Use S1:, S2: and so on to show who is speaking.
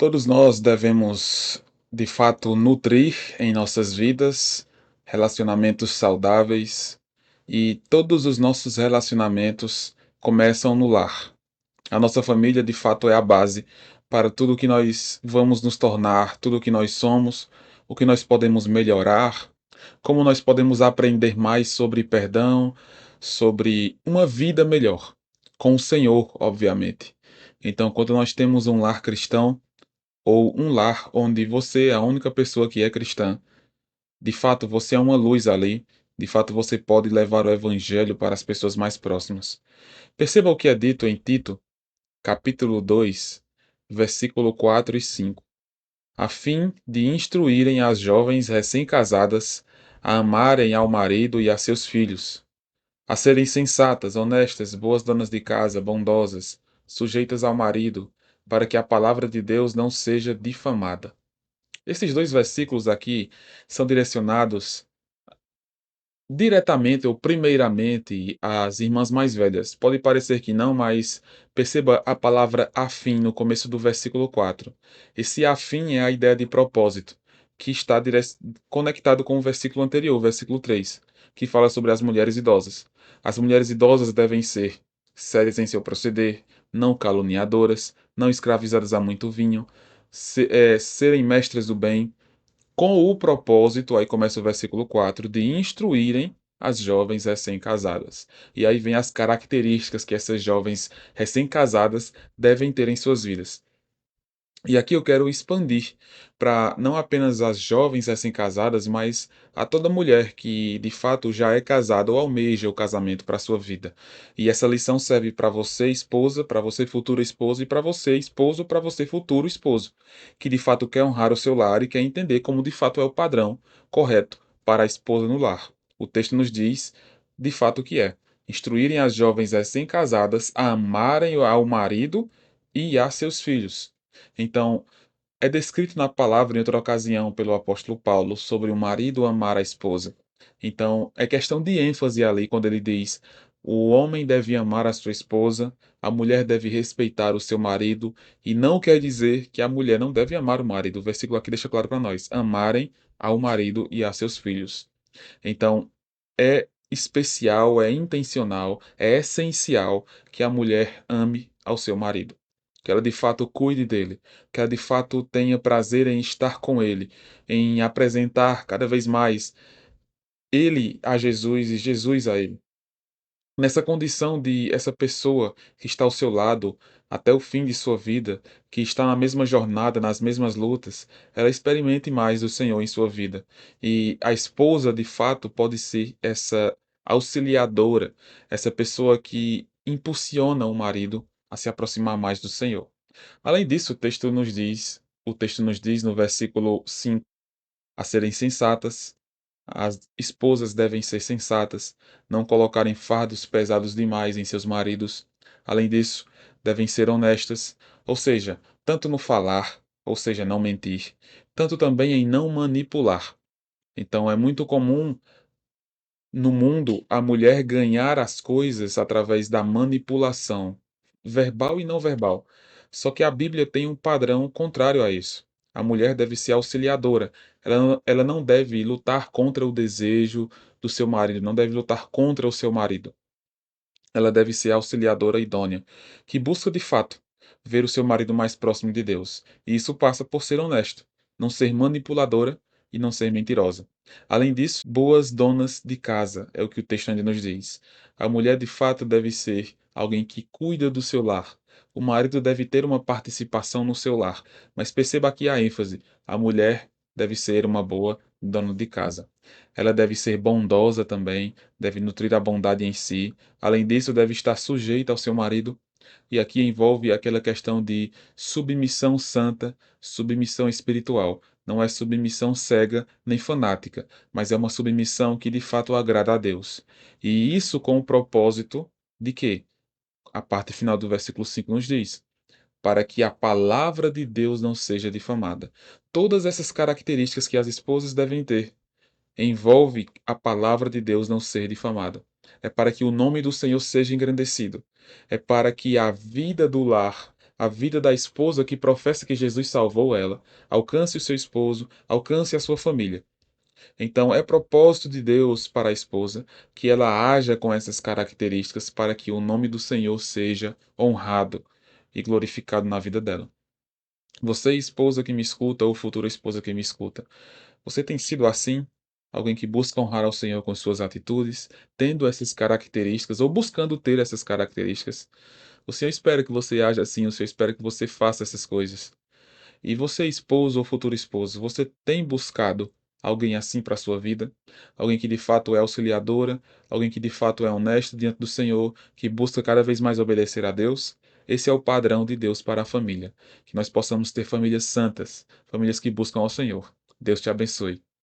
S1: Todos nós devemos, de fato, nutrir em nossas vidas relacionamentos saudáveis e todos os nossos relacionamentos começam no lar. A nossa família, de fato, é a base para tudo que nós vamos nos tornar, tudo que nós somos, o que nós podemos melhorar, como nós podemos aprender mais sobre perdão, sobre uma vida melhor, com o Senhor, obviamente. Então, quando nós temos um lar cristão, ou um lar onde você é a única pessoa que é cristã, de fato você é uma luz ali, de fato você pode levar o evangelho para as pessoas mais próximas. Perceba o que é dito em Tito, capítulo 2, versículo 4 e 5, a fim de instruírem as jovens recém-casadas a amarem ao marido e a seus filhos, a serem sensatas, honestas, boas donas de casa, bondosas, sujeitas ao marido, para que a palavra de Deus não seja difamada. Esses dois versículos aqui são direcionados diretamente ou primeiramente às irmãs mais velhas. Pode parecer que não, mas perceba a palavra afim no começo do versículo 4. Esse afim é a ideia de propósito, que está conectado com o versículo anterior, o versículo 3, que fala sobre as mulheres idosas. As mulheres idosas devem ser sérias em seu proceder, não caluniadoras, não escravizadas a muito vinho, serem mestras do bem, com o propósito, aí começa o versículo 4, de instruírem as jovens recém-casadas. E aí vem as características que essas jovens recém-casadas devem ter em suas vidas. E aqui eu quero expandir para não apenas as jovens recém-casadas, mas a toda mulher que de fato já é casada ou almeja o casamento para a sua vida. E essa lição serve para você, esposa, para você, futura esposa, e para você, esposo, para você, futuro esposo, que de fato quer honrar o seu lar e quer entender como de fato é o padrão correto para a esposa no lar. O texto nos diz de fato o que é: instruírem as jovens recém-casadas a amarem ao marido e a seus filhos. Então, é descrito na palavra em outra ocasião pelo apóstolo Paulo sobre o marido amar a esposa. Então, é questão de ênfase ali quando ele diz: o homem deve amar a sua esposa, a mulher deve respeitar o seu marido, e não quer dizer que a mulher não deve amar o marido. O versículo aqui deixa claro para nós: amarem ao marido e a seus filhos. Então, é especial, é intencional, é essencial que a mulher ame ao seu marido, que ela de fato cuide dele, que ela de fato tenha prazer em estar com ele, em apresentar cada vez mais ele a Jesus e Jesus a ele. Nessa condição de essa pessoa que está ao seu lado até o fim de sua vida, que está na mesma jornada, nas mesmas lutas, ela experimente mais do Senhor em sua vida. E a esposa, de fato, pode ser essa auxiliadora, essa pessoa que impulsiona o marido a se aproximar mais do Senhor. Além disso, o texto nos diz no versículo 5, a serem sensatas, as esposas devem ser sensatas, não colocarem fardos pesados demais em seus maridos. Além disso, devem ser honestas, ou seja, tanto no falar, ou seja, não mentir, tanto também em não manipular. Então, é muito comum no mundo a mulher ganhar as coisas através da manipulação, verbal e não verbal. Só que a Bíblia tem um padrão contrário a isso. A mulher deve ser auxiliadora. Ela não deve lutar contra o desejo do seu marido, não deve lutar contra o seu marido. Ela deve ser auxiliadora idônea, que busca de fato ver o seu marido mais próximo de Deus. E isso passa por ser honesto, não ser manipuladora e não ser mentirosa. Além disso, boas donas de casa, é o que o texto ainda nos diz. A mulher de fato deve ser alguém que cuida do seu lar. O marido deve ter uma participação no seu lar, mas perceba aqui a ênfase: a mulher deve ser uma boa dona de casa. Ela deve ser bondosa também, deve nutrir a bondade em si. Além disso, deve estar sujeita ao seu marido, e aqui envolve aquela questão de submissão santa, submissão espiritual. Não é submissão cega nem fanática, mas é uma submissão que de fato agrada a Deus. E isso com o propósito de quê? A parte final do versículo 5 nos diz: para que a palavra de Deus não seja difamada. Todas essas características que as esposas devem ter envolve a palavra de Deus não ser difamada. É para que o nome do Senhor seja engrandecido. É para que a vida do lar, a vida da esposa que professa que Jesus salvou ela, alcance o seu esposo, alcance a sua família. Então, é propósito de Deus para a esposa que ela haja com essas características para que o nome do Senhor seja honrado e glorificado na vida dela. Você, esposa que me escuta, ou futura esposa que me escuta, você tem sido assim? Alguém que busca honrar ao Senhor com suas atitudes, tendo essas características, ou buscando ter essas características? O Senhor espera que você haja assim, o Senhor espera que você faça essas coisas. E você, esposo ou futuro esposo, você tem buscado alguém assim para a sua vida? Alguém que de fato é auxiliadora, alguém que de fato é honesto diante do Senhor, que busca cada vez mais obedecer a Deus? Esse é o padrão de Deus para a família. Que nós possamos ter famílias santas, famílias que buscam ao Senhor. Deus te abençoe.